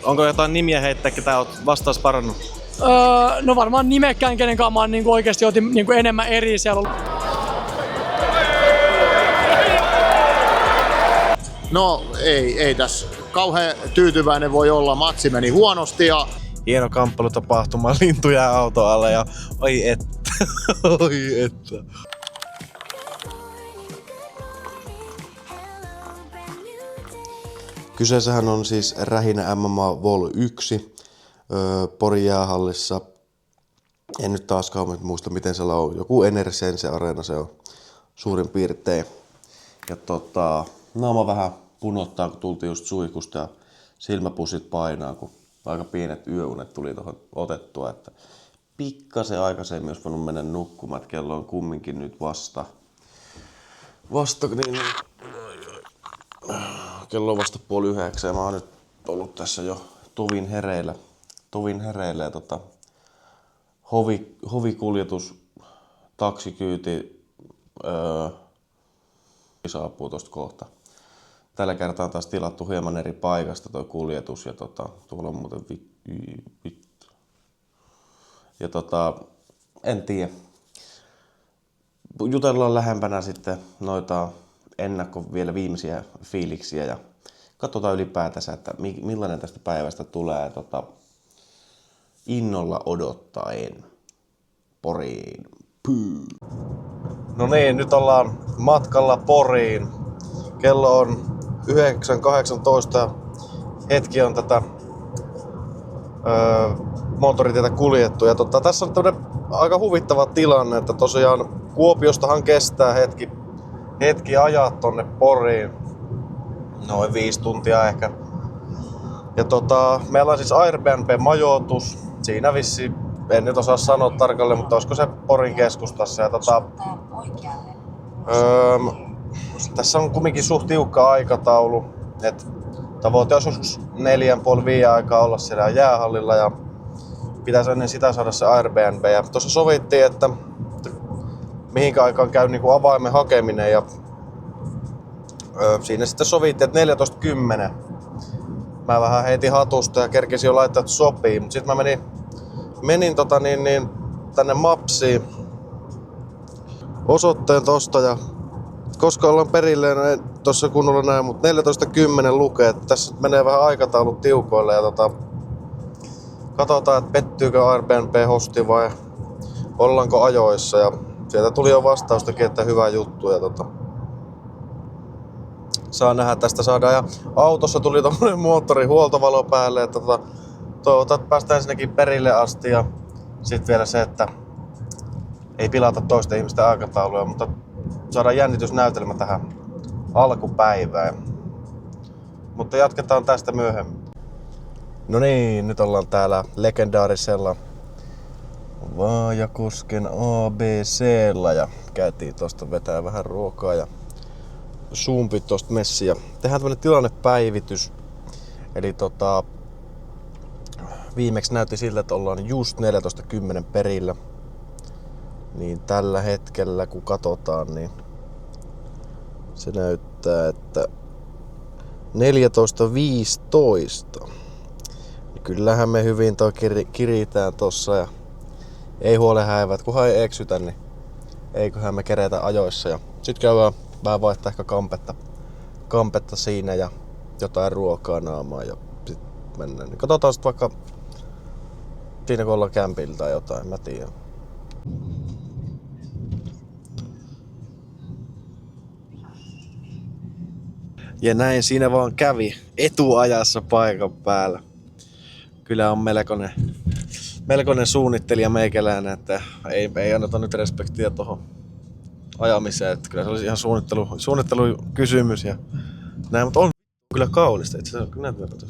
Onko jotain nimiä heittää, ketä oot vastaus parannut? No varmaan nimekkään, kenen kanssa mä niinku oikeesti otin niinku enemmän eri siellä. No ei tässä kauhean tyytyväinen voi olla. Matsi meni huonosti ja Hieno kamppailutapahtuma, lintu jää auto alle ja oi että, oi että. Kyseessähän on siis Rähinä MMA Vol 1 Porin jäähallissa. En nyt taaskaan muista miten siellä on. Joku Enersense Areena se on suurin piirtein. Ja naama vähän punottaa kun tultiin just suihkusta ja silmäpussit painaa kun aika pienet yöunet tuli tuohon otettua. Että pikkasen aikaisemmin olisi voinut mennä nukkumaan. Kello on kumminkin nyt vasta niin, kello on vasta 8:30 ja mä oon nyt ollut tässä jo tovin hereillä ja hovikuljetus, taksikyyti saapuu tosta kohta. Tällä kertaa on taas tilattu hieman eri paikasta toi kuljetus ja tuolla on muuten vittu. Ja en tiedä. Jutellaan lähempänä sitten noita vielä viimeisiä fiiliksiä ja katsotaan ylipäätänsä, että millainen tästä päivästä tulee innolla odottaen Poriin. Pyy. No niin, nyt ollaan matkalla Poriin. Kello on 9.18. Hetki on tätä moottoritietä kuljettu. Ja tässä on tämmönen aika huvittava tilanne, että tosiaan Kuopiostahan kestää hetki ajaa tonne Poriin. Noin 5 tuntia ehkä. Ja meillä on siis Airbnb-majoitus. Siinä vissi, en nyt osaa sanoa tarkalleen, mutta olisiko se Porin keskustassa. Ja tässä on kumminkin suht tiukka aikataulu. Et tavoite olisi joskus 4:30 aikaa olla siellä jäähallilla ja pitäisi ennen sitä saada se Airbnb. Ja tuossa sovittiin, että mihinkä aikaan käy niinku avaimen hakeminen ja siinä sitten sovittiin, että 14:10. Mä vähän heitin hatusta ja kerkesin jo laittaa, että sopii, mutta sitten mä menin tänne Mapsiin osoitteen tosta ja koska ollaan perille, en tossa kunnolla näin, mutta 14:10 lukee, että tässä menee vähän aikataulut tiukoille ja katsotaan, että pettyykö Airbnb-hosti vai ollaanko ajoissa ja sieltä tuli jo vastaustakin, että hyvä juttu ja saa nähdä, tästä saadaan. Ja autossa tuli tommonen moottorihuoltovalo päälle, että toivotaan, että päästään sinnekin perille asti ja sit vielä se, että ei pilata toisten ihmisten aikatauluja, mutta saadaan jännitysnäytelmä tähän alkupäivään. Mutta jatketaan tästä myöhemmin. No niin, nyt ollaan täällä legendaarisella Vaajakosken ABC:llä ja käytiin tosta vetää vähän ruokaa ja suumpit tosta messiä. Tehdään tämmönen tilannepäivitys. Eli viimeksi näytti siltä, että ollaan just 14:10 perillä. Niin tällä hetkellä kun katsotaan, niin se näyttää, että 14:15. Niin kyllähän me hyvin kiritään tossa ja ei huole häivät, kunhan ei eksytä, niin eiköhän me keretä ajoissa. Ja sit käydään vähän vaihtaa ehkä kampetta siinä ja jotain ruokaa naamaan ja sit mennään. Niin katsotaan sit vaikka siinä kun ollaan kämpillä tai jotain, mä tiedän. Ja näin siinä vaan kävi etuajassa paikan päällä. Kyllä on melkoinen suunnittelija meikäläinen, että ei anneta nyt respektiä tohon ajamiseen. Että kyllä se olisi ihan suunnittelukysymys ja näin, mutta on kyllä kaunista. Itse asiassa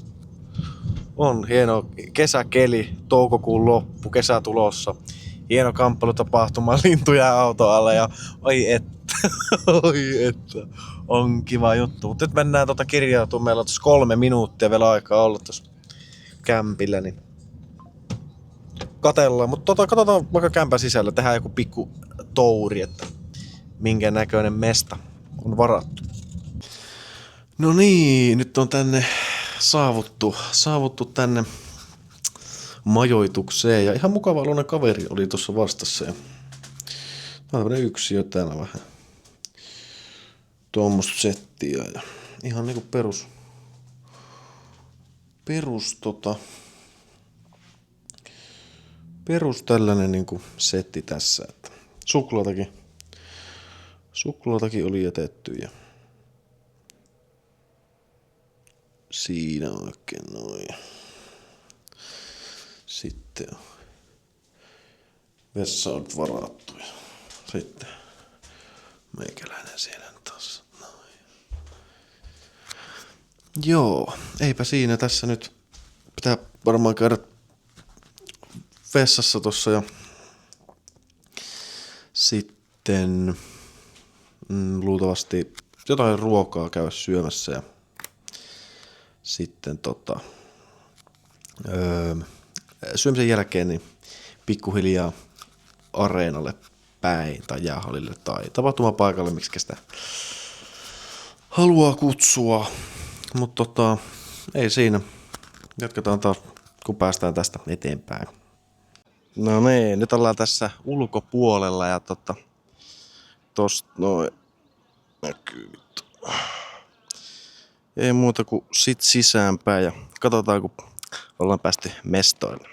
on hieno kesäkeli, toukokuun loppu, kesä tulossa. Hieno kamppailutapahtuma, lintu jää auto alle ja oi että, oi että, on kiva juttu. Mutta nyt mennään kirjautumaan, meillä on tuossa 3 minuuttia vielä aikaa olla tuossa kämpillä, niin katellaan. Mutta katsotaan vaikka kämpän sisällä, tehdään joku pikku touri, että minkä näköinen mesta on varattu. No niin, nyt on tänne saavuttu tänne majoitukseen ja ihan mukava oloinen kaveri oli tuossa vastassa. Ja tää on tämmönen yksiö täällä vähän. Tuommoista settiä ja ihan niinku perus tällainen niinku setti tässä, että suklaatakin oli jätetty ja siinä oikein noin. Sitten on vessa on varattu ja sitten meikäläinen siellä taas. Noin. Joo, eipä siinä tässä nyt pitää varmaan käydä vessassa tossa ja sitten luultavasti jotain ruokaa käydä syömässä ja sitten syömisen jälkeen niin pikkuhiljaa areenalle päin tai jäähallille tai tapahtumapaikalle, miksi sitä haluaa kutsua. Mutta ei siinä. Jatketaan taas, kun päästään tästä eteenpäin. No niin, nyt ollaan tässä ulkopuolella ja tosta noin näkyy. Ei muuta kuin sit sisäänpäin ja katsotaan, kun ollaan päästy mestoille.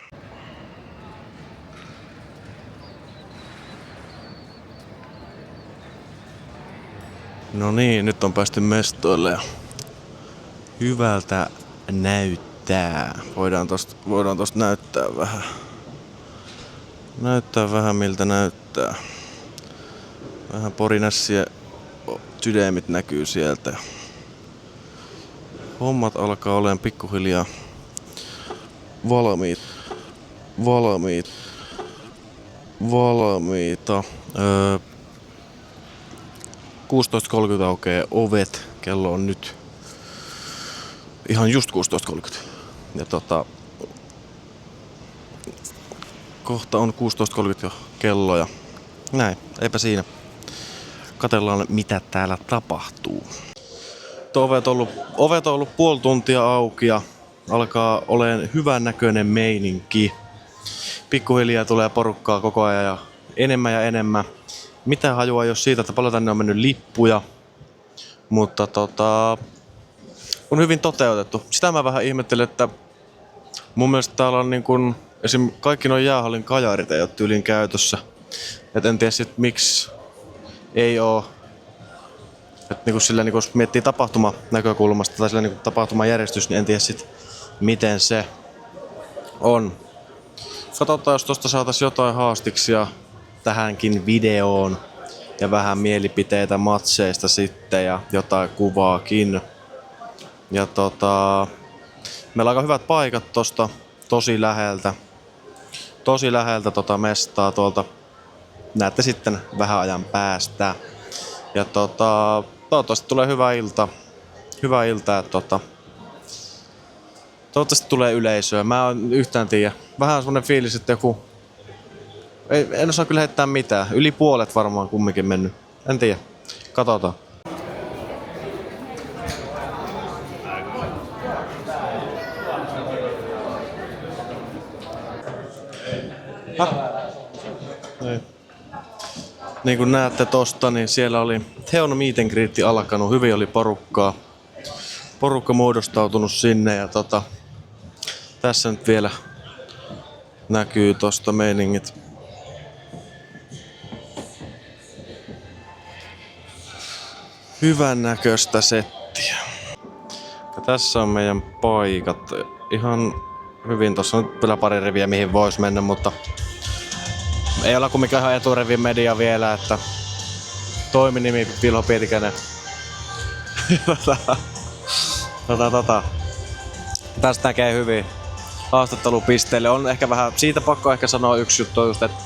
No niin, nyt on päästy mestoille ja hyvältä näyttää. Voidaan tosta näyttää vähän. Näyttää vähän miltä näyttää. Vähän Porinässien sydämit näkyy sieltä. Hommat alkaa olemaan pikkuhiljaa valmiita. 16.30 aukeaa ovet. Kello on nyt ihan just 16.30. Ja kohta on 16.30 jo kello ja näin, eipä Katellaan mitä täällä tapahtuu. Ovet on ollut puoli tuntia auki ja alkaa olemaan hyvän näköinen meininki. Pikkuhiljaa tulee porukkaa koko ajan ja enemmän. Mitä hajua ei ole siitä, että paljon tänne on mennyt lippuja. Mutta on hyvin toteutettu. Sitä mä vähän ihmettelen, että mun mielestä täällä on niin kun, esim. Kaikki nuo jäähallin kajarit ei ole tyylin käytössä. Et en tiedä sit miksi ei oo. Et niinku sillä niinku jos miettii tapahtuma näkökulmasta tai sillä niinku tapahtumajärjestys, niin en tiedä sit miten se on. Katsotaan, jos tosta saatais jotain haastiksia tähänkin videoon ja vähän mielipiteitä matseista sitten ja jotain kuvaakin. Ja meillä on aika hyvät paikat tosta tosi läheltä mestaa tuolta. Näette sitten vähän ajan päästä. Ja toivottavasti tulee hyvä ilta. Että toivottavasti tulee yleisöä. Mä en yhtään tiedä. Vähän semmonen fiilis, että joku... En osaa kyllä heittää mitään. Yli puolet varmaan kumminkin mennyt. En tiedä. Katsotaan. Niin kuin näette tosta, niin siellä oli Theon meet and greet alkanut. Hyvin oli porukka muodostautunut sinne ja tässä nyt vielä näkyy tosta meiningit. Hyvän näköistä settiä. Ja tässä on meidän paikat. Ihan hyvin, tossa on vielä pari riviä mihin vois mennä, mutta ei olla kumminkaan ihan eturivin media vielä, että toiminimi Vilho Pitkänen. Tästä näkee hyvin haastattelupisteille. On ehkä vähän, siitä pakko ehkä sanoa yksi juttu just, että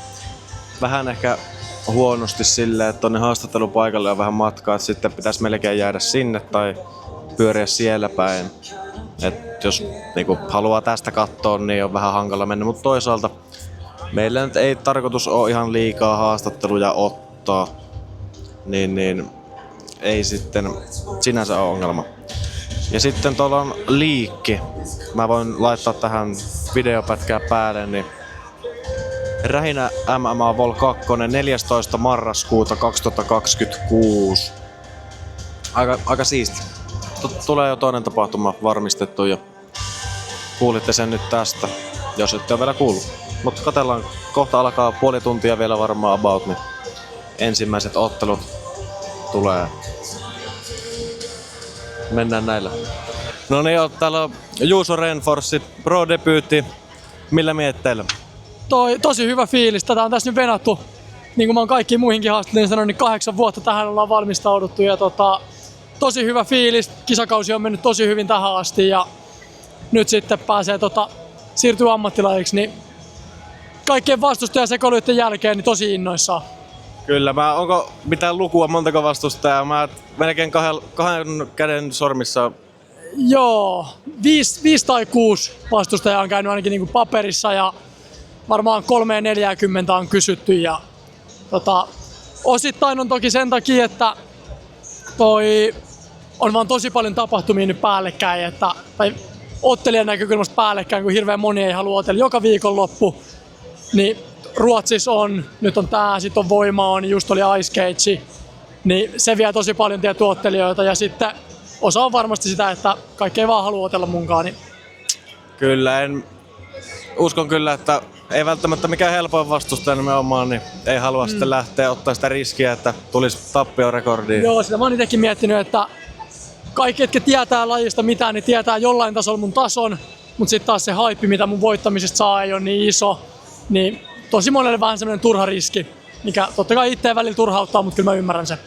vähän ehkä huonosti silleen, että tonne haastattelupaikalle on vähän matkaa, että sitten pitäisi melkein jäädä sinne tai pyöriä siellä päin. Et jos niinku haluaa tästä katsoa, niin on vähän hankala mennä, mutta toisaalta meillä nyt ei tarkoitus ole ihan liikaa haastatteluja ottaa, niin ei sitten sinänsä ole ongelma. Ja sitten tuolla on liikki. Mä voin laittaa tähän videopätkää päälle, niin Rähinä MMA Vol 2, 14. marraskuuta 2026. Aika siisti. Tulee jo toinen tapahtuma varmistettu ja kuulitte sen nyt tästä, jos ette ole vielä kuullut. Mutta katsellaan, kohta alkaa puoli tuntia vielä varmaan about, niin ensimmäiset ottelut tulee. Mennään näillä. No niin, täällä on Juuso Renforsi, pro-debyytti. Millä mietteillä? Tosi hyvä fiilis. Tätä on tässä nyt venattu, niin kuin mä oon kaikkiin muihinkin haastatteluihin sanonut, niin 8 vuotta tähän ollaan valmistauduttu. Ja tosi hyvä fiilis. Kisakausi on mennyt tosi hyvin tähän asti ja nyt sitten pääsee siirtyä ammattilaiseksi. Niin kaikkien vastustajasekoiluiden jälkeen niin tosi innoissaan. Kyllä, onko mitään lukua, montako vastustajaa? Mä melkein kahden käden sormissa. Joo, 5 tai 6 vastustajaa on käynyt ainakin niin kuin paperissa ja varmaan 3-40 on kysytty. Ja, osittain on toki sen takia, että on vaan tosi paljon tapahtumia nyt päällekkäin, tai ottelijan näkökulmasta päällekkäin, kun hirveän moni ei halua otella joka viikonloppu. Niin Ruotsissa nyt on tää, sit on Voima on, just oli Ice Cage, niin se vie tosi paljon tuottelijoita ja sitten osa on varmasti sitä, että kaikki ei vaan halua otella munkaan. Niin. Kyllä, uskon kyllä, että ei välttämättä mikään helpoin vastustaja nimenomaan, niin ei halua sitten lähteä ottaa sitä riskiä, että tulisi tappiorekordiin. Joo, sitä mä oon itekin miettinyt, että kaikki, jotka tietää lajista mitään, niin tietää jollain tasolla mun tason, mutta sitten taas se haippi, mitä mun voittamisesta saa, ei ole niin iso. Niin tosi monelle vähän semmoinen turha riski, mikä totta kai itseä välillä turhauttaa, mutta kyllä mä ymmärrän sen.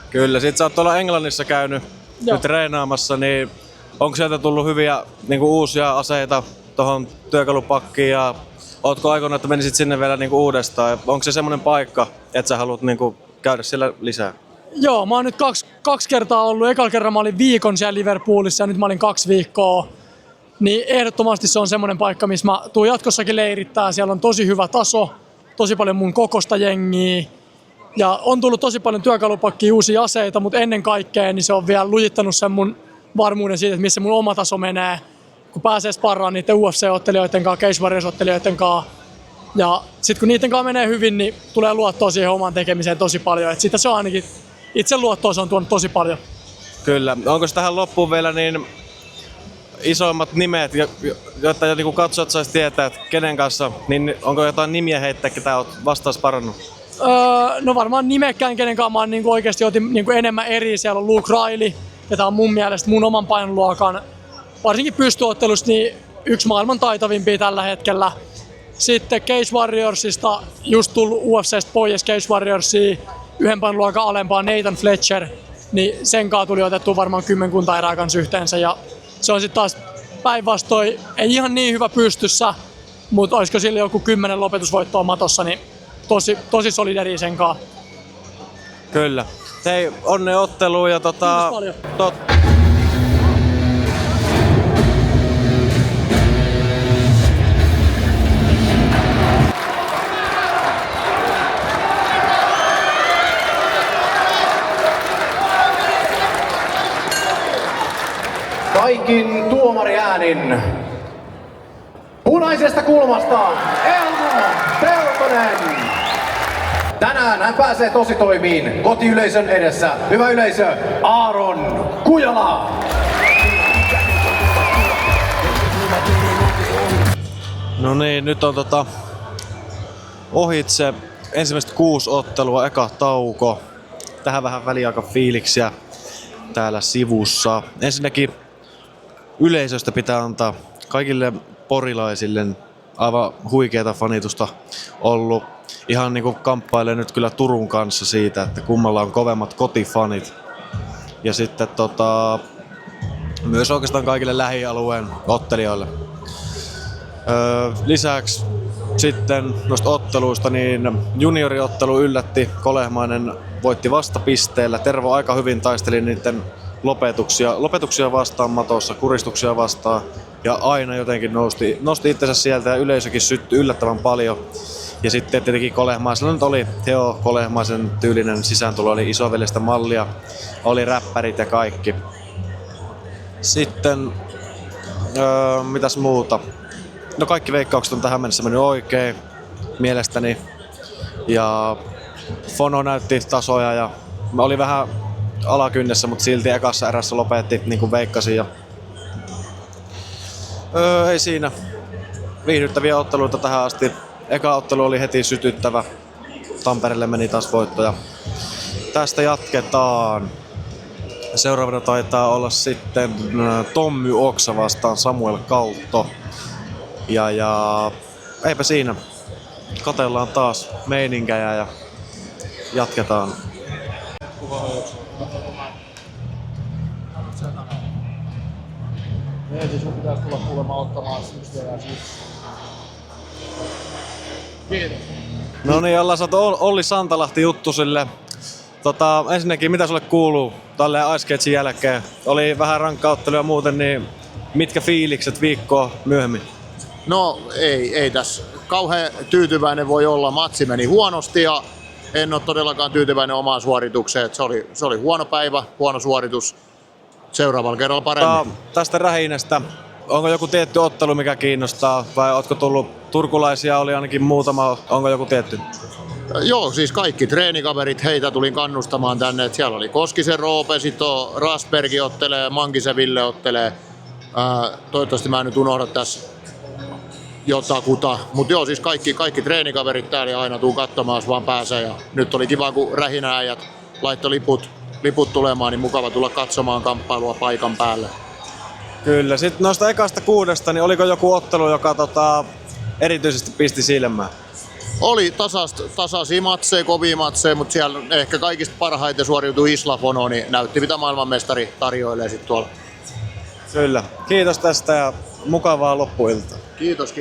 Kyllä, sit sä oot tuolla Englannissa käynyt nyt treenaamassa, niin onko sieltä tullut hyviä uusia aseita tuohon työkalupakkiin ja ootko aikonut, että menisit sinne vielä uudestaan? Onko se semmoinen paikka, että sä haluat käydä siellä lisää? Joo, mä oon nyt kaksi kertaa ollut. Ekalla kerran mä olin viikon siellä Liverpoolissa ja nyt mä olin 2 viikkoa. Niin ehdottomasti se on semmoinen paikka, missä mä tuun jatkossakin leirittää. Siellä on tosi hyvä taso, tosi paljon mun kokosta jengiä. Ja on tullut tosi paljon työkalupakkia, uusia aseita, mutta ennen kaikkea niin se on vielä lujittanut sen mun varmuuden siitä, että missä mun oma taso menee. Kun pääsee sparraan niiden UFC-ottelijoiden kanssa, Cage Warriors-ottelijoiden kanssa. Ja sit kun niiden kanssa menee hyvin, niin tulee luottoa siihen omaan tekemiseen tosi paljon. Et siitä se on ainakin, itse luottoa se on tuonut tosi paljon. Kyllä. Onko tähän loppuun vielä niin isoimmat nimet, jotta katsojat sais tietää, että kenen kanssa, niin onko jotain nimiä heittää, ketä olet vastaan sparannut? No varmaan nimekkään, kenen kanssa mä oon oikeasti otin enemmän eri. Siellä on Luke Riley, ja tää on mun mielestä mun oman painoluokan, varsinkin pystyottelusta, niin yksi maailman taitavimpia tällä hetkellä. Sitten Cage Warriorsista, just tullut UFC:stä pois Cage Warriorsia, yhden painoluokan alempaa Nathan Fletcher, niin sen kanssa tuli otettua varmaan 10 erää kanssa yhteensä. Ja se on sitten taas päinvastoin, ei ihan niin hyvä pystyssä, mutta olisiko sillä joku 10 lopetusvoittoa matossa, niin tosi solideri sen kanssa. Kyllä. Hei, onnea otteluun ja Kiitos paljon. Kaikin tuomariäänin punaisesta kulmasta Elmo Peltonen. Tänään hän pääsee tositoimiin kotiyleisön edessä. Hyvä yleisö, Aaron Kujala. No niin, nyt on ohitse ensimmäiset 6 ottelua, eka tauko. Tähän vähän väliaikafiiliksiä täällä sivussa. Ensinnäkin yleisöstä pitää antaa kaikille porilaisille aivan huikeata fanitusta ollut. Ihan kamppailee nyt kyllä Turun kanssa siitä, että kummalla on kovemmat kotifanit. Ja sitten myös oikeastaan kaikille lähialueen ottelijoille. Lisäksi sitten noista otteluista, niin junioriottelu yllätti. Kolehmainen voitti vastapisteellä. Tervo aika hyvin taisteli niiden lopetuksia vastaan matossa, kuristuksia vastaan. Ja aina jotenkin nosti itsensä sieltä ja yleisökin syttyi yllättävän paljon. Ja sitten tietenkin Kolehmaisella nyt oli Teo Kolehmaisen tyylinen sisääntulo, oli isoveljestä mallia, oli räppärit ja kaikki. Sitten mitäs muuta? No kaikki veikkaukset on tähän mennessä mennyt oikein mielestäni. Ja Fono näytti tasoja ja mä olin vähän alakynnessä, mutta silti ekassa erässä lopetti niin kuin veikkasin. Ja ei siinä. Viihdyttäviä otteluita tähän asti. Eka ottelu oli heti sytyttävä. Tampereelle meni taas voitto ja tästä jatketaan. Seuraavana taitaa olla sitten Tommy Oksa vastaan Samuel Kautto. Ja eipä siinä. Katellaan taas meininkejä ja jatketaan. Mieti, sun pitäisi tulla kuulemma ottamaan systeemiä siis. Kiitos. No niin, ollaan saatu Olli Santalahti juttusille. Ensinnäkin, mitä sulle kuuluu tälleen Ice Cagein jälkeen? Oli vähän rankka ottelu ja muuten, niin mitkä fiilikset viikkoa myöhemmin? No ei tässä kauhean tyytyväinen voi olla. Matsi meni huonosti ja en ole todellakaan tyytyväinen omaan suoritukseen. Se oli huono päivä, huono suoritus. Seuraavalla kerralla paremmin. Tästä rähinästä, onko joku tietty ottelu mikä kiinnostaa vai ootko tullut turkulaisia, oli ainakin muutama, onko joku tietty? Joo, siis kaikki treenikaverit, heitä tulin kannustamaan tänne. Et siellä oli Koskisen Roope, sitten Rasbergi ottelee, Mankisen Ville ottelee. Toivottavasti mä en nyt unohda tässä jotakuta. Mutta joo, siis kaikki treenikaverit täällä ja aina tuun katsomaan, jos vaan pääsee. Ja nyt oli kiva, kun rähinäjät laittoi liput tulemaan, niin mukava tulla katsomaan kamppailua paikan päälle. Kyllä, sitten noista ekasta 6, niin oliko joku ottelu, joka erityisesti pisti silmään? Oli tasaisia matseja, kovia matseja, mutta siellä ehkä kaikista parhaiten suoriutui Isla Fono, niin näytti mitä maailmanmestari tarjoilee sitten tuolla. Kyllä. Kiitos tästä ja mukavaa loppuiltaa. Kiitos.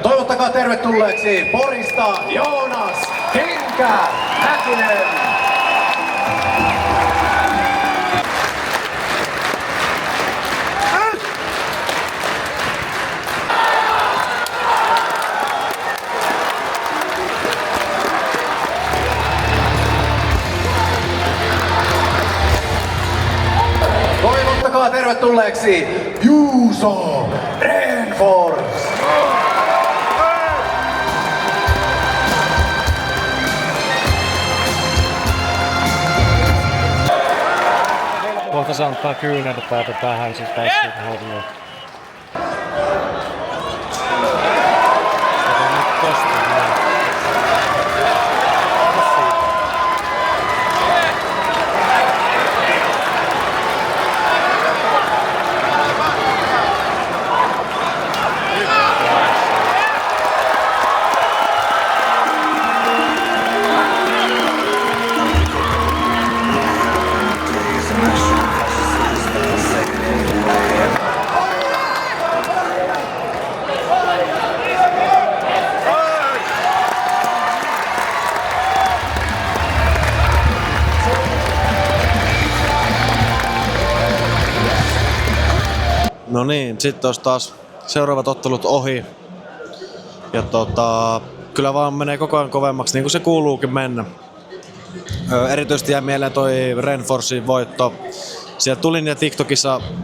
Toivottakaa tervetulleeksi Porista Joonas Kenkä Häkinen. Toivottakaa tervetulleeksi Juuso Renfors. Kohta se antaa kyynärpäätä tähän, siis tässä hommia. No niin, sitten olisi taas seuraavat ottelut ohi. Ja kyllä vaan menee koko ajan kovemmaksi, niin kuin se kuuluukin mennä. Erityisesti jää mieleen toi Renforsin voitto. Siellä tuli niitä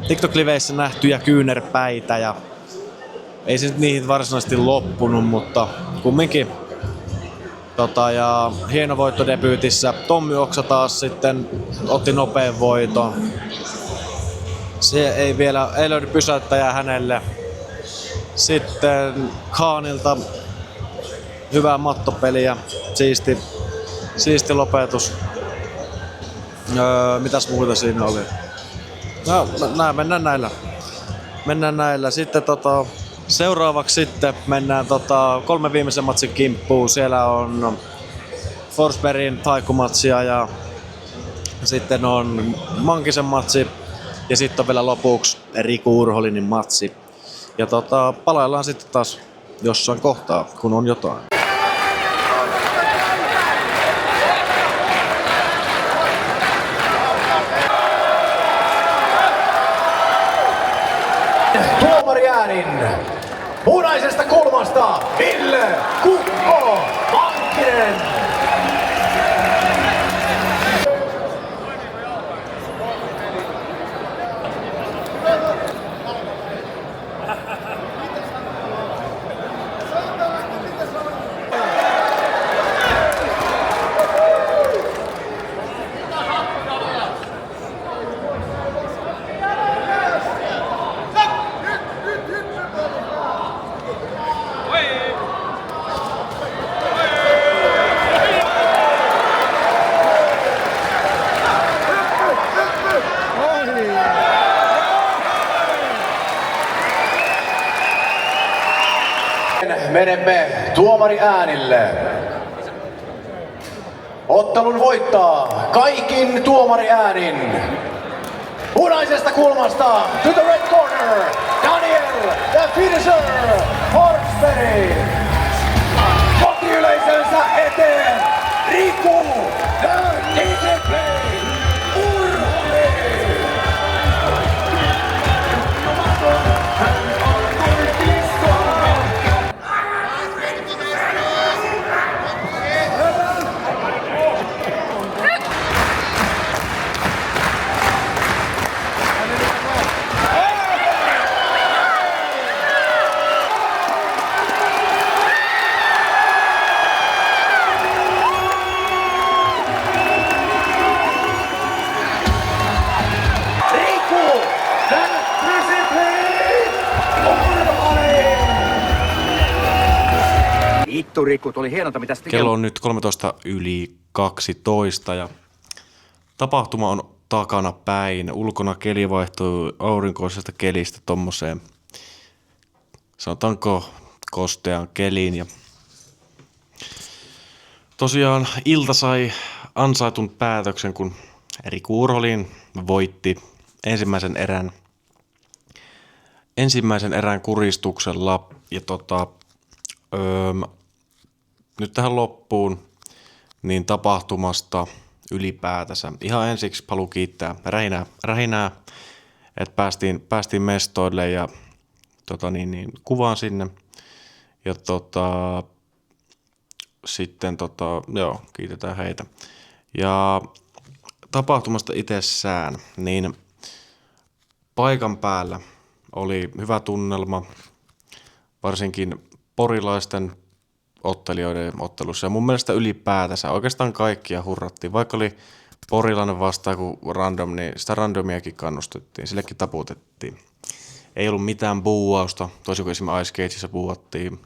TikTok-liveissä nähtyjä kyynärpäitä ja ei se nyt niihin varsinaisesti loppunut, mutta kumminkin. Ja hieno voitto debyytissä. Tommy Oksa taas sitten otti nopean voiton. Se ei löydy pysäyttäjää hänelle. Sitten Khanilta hyvää mattopeliä, siisti lopetus. Mitäs muuta siinä oli? No, mennään näillä. Sitten seuraavaksi sitten mennään 3 viimeisen matsin kimppuun. Siellä on Forsbergin taikumatsia ja sitten on Mankisen matsi. Ja sitten on vielä lopuksi Riku Urholinin matsi. Ja palaillaan sitten taas jossain kohtaa, kun on jotain. kulmasta Ville Kukko Mankkinen. Menemme tuomari äänille. Ottelun voittaa kaikin tuomari äänin. Punaisesta kulmasta to the red corner, Daniel the Finisher Forsberg. Kotiyleisönsä eteen, Riku the Discipline Urholi. Vittu Riku, tuli hienolta mitä sitten Kello on nyt 13 yli 12 ja tapahtuma on takana päin. Ulkona keli vaihtuu aurinkoisesta kelistä tommoseen, sanotaanko kostean keliin. Ja tosiaan ilta sai ansaitun päätöksen, kun Riku Urholin voitti ensimmäisen erän kuristuksella. Ja nyt tähän loppuun niin tapahtumasta ylipäätänsä. Ihan ensiksi haluan kiittää Rähinää, että päästiin mestoille ja kuvaan sinne. Ja sitten joo, kiitetään heitä. Ja tapahtumasta itsessään, niin paikan päällä oli hyvä tunnelma, varsinkin porilaisten ottelijoiden ottelussa. Ja mun mielestä ylipäätänsä oikeastaan kaikkia hurrattiin. Vaikka oli porilainen vastaan kuin random, niin sitä randomiakin kannustettiin. Sillekin taputettiin. Ei ollut mitään buuausta. Toisin kuin esimerkiksi Ice Cageissa buuattiin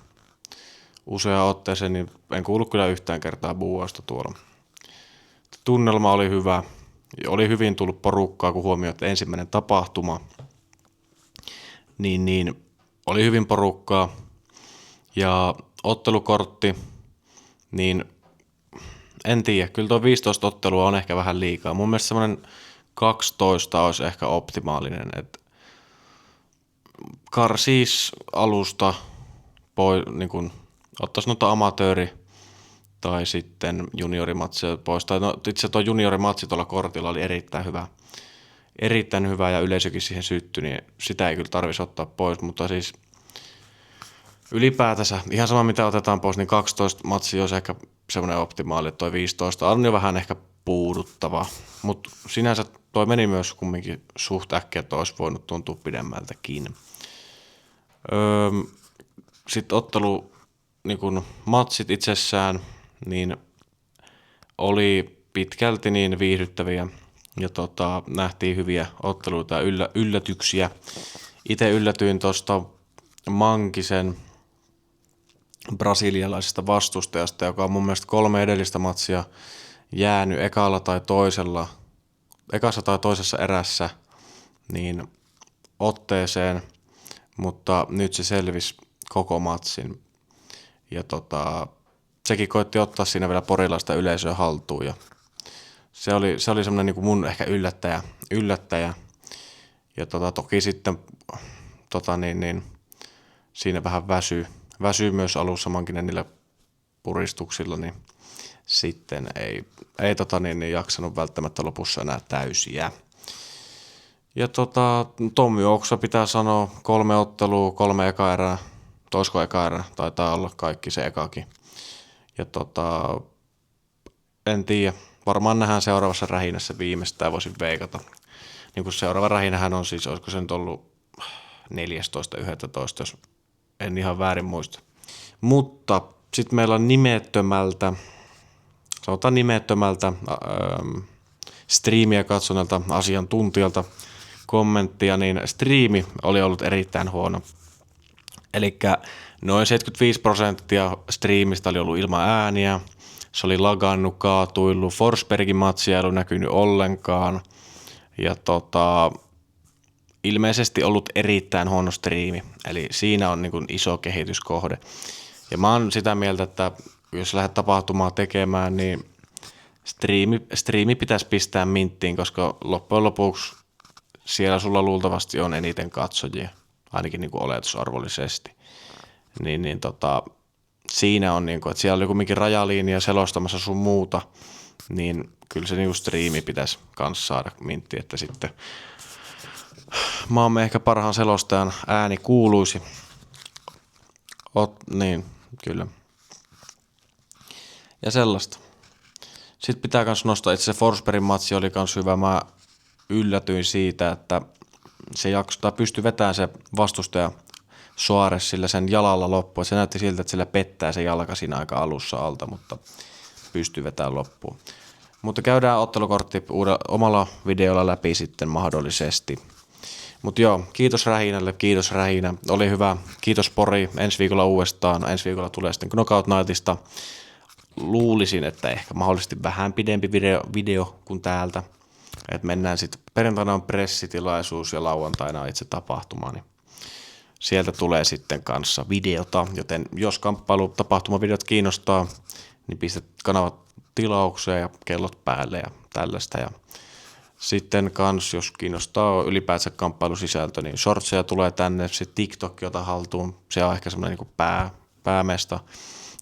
useaan otteeseen, niin en kuullut kyllä yhtään kertaa buuausta tuolla. Tunnelma oli hyvä. Oli hyvin tullut porukkaa, kun huomioon, että ensimmäinen tapahtuma. Niin oli hyvin porukkaa. Ja ottelukortti, niin en tiedä, kyllä tuo 15 ottelua on ehkä vähän liikaa. Mun mielestä semmoinen 12 olisi ehkä optimaalinen, että karsiis alusta niin kun ottaisi noita amatööri tai sitten juniorimatsia pois. Tai no, itse tuo juniorimatsi tuolla kortilla oli erittäin hyvä ja yleisökin siihen syttyi, niin sitä ei kyllä tarvitsisi ottaa pois, mutta siis ylipäätänsä, ihan sama mitä otetaan pois, niin 12 matsia olisi ehkä semmoinen optimaali, että toi 15 on jo vähän ehkä puuduttava. Mutta sinänsä toi meni myös kumminkin suht äkkiä, että olisi voinut tuntua pidemmältäkin. Sitten ottelu, niin kun matsit itsessään, niin oli pitkälti niin viihdyttäviä ja nähtiin hyviä otteluita ja yllätyksiä. Itse yllätyin tuosta Mankisen brasilialaisesta vastustajasta, joka on mun mielestä 3 edellistä matsia jäänyt ekassa tai toisessa erässä niin otteeseen, mutta nyt se selvisi koko matsin. Ja sekin koitti ottaa siinä vielä porilaista yleisöä haltuun ja se oli semmoinen niin kuin mun ehkä yllättäjä. Ja toki sitten siinä vähän väsyy myös alussa Mankinen niillä puristuksilla, niin sitten ei jaksanut välttämättä lopussa enää täysiä. Ja Tommi Oksa pitää sanoa 3 ottelua, 3 eka erää, Olisiko eka erä? Taitaa olla kaikki se ekakin. Ja en tiedä. Varmaan nähdään seuraavassa rähinässä viimeistään, voisin veikata. Niin kuin seuraava rähinähän on siis, olisiko se nyt ollut 14.11, jos en ihan väärin muista. Mutta sitten meillä on nimettömältä striimiä katsoneelta asiantuntijalta kommenttia, niin striimi oli ollut erittäin huono. Eli noin 75% striimistä oli ollut ilman ääniä, se oli lagannut, kaatuillut, Forsbergin matsia ei ollut näkynyt ollenkaan ja ilmeisesti ollut erittäin huono striimi, eli siinä on niin kuin iso kehityskohde. Ja mä oon sitä mieltä, että jos lähdet tapahtumaa tekemään, niin striimi pitäisi pistää minttiin, koska loppujen lopuksi siellä sulla luultavasti on eniten katsojia, ainakin niin kuin oletusarvollisesti. Siinä on, niin kuin, että siellä oli kumminkin rajalinja selostamassa sun muuta, niin kyllä se niin striimi pitäisi kans saada minttiin, että sitten maamme ehkä parhaan selostajan ääni kuuluisi. Niin, kyllä. Ja sellaista. Sitten pitää kans nostaa, että se Forsbergin matsi oli kans hyvä. Mä yllätyin siitä, että se pystyi vetämään se vastustaja Suarez sillä sen jalalla loppuun. Se näytti siltä, että sillä pettää se jalka siinä aika alussa alta, mutta pystyi vetämään loppuun. Mutta käydään ottelukortti omalla videolla läpi sitten mahdollisesti. Mutta joo, kiitos Rähinälle, kiitos Rähinä. Oli hyvä. Kiitos Pori. Ensi viikolla uudestaan. Ensi viikolla tulee sitten Knockout Nightista. Luulisin, että ehkä mahdollisesti vähän pidempi video kuin täältä. Et mennään sitten perjantaina on pressitilaisuus ja lauantaina on itse tapahtuma, niin sieltä tulee sitten kanssa videota, joten jos tapahtumavideot kiinnostaa, niin pistät kanavat tilaukseen ja kellot päälle ja tällaista. Ja sitten kans, jos kiinnostaa ylipäänsä kamppailusisältö, niin shortseja tulee tänne, sitten TikTok jota haltuun, se on ehkä semmoinen niin päämesta,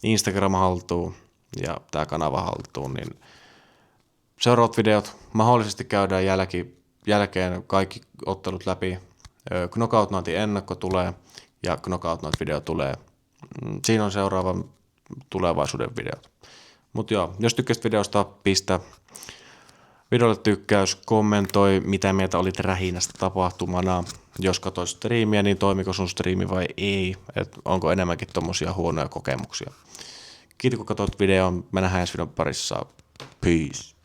Instagram haltuun ja tämä kanava haltuun, niin seuraavat videot mahdollisesti käydään jälkeen kaikki ottelut läpi. Knockout Nightin ennakko tulee ja Knockout Night video tulee. Siinä on seuraavan tulevaisuuden videot. Mutta joo, jos tykkäsit videosta, pistä videolle tykkäys, kommentoi mitä mieltä olit Rähinästä tapahtumana. Jos katsoit striimiä, niin toimiko sun striimi vai ei? Et onko enemmänkin tommosia huonoja kokemuksia? Kiitos kun katsoit videon. Me nähdään ensi videon parissa. Peace.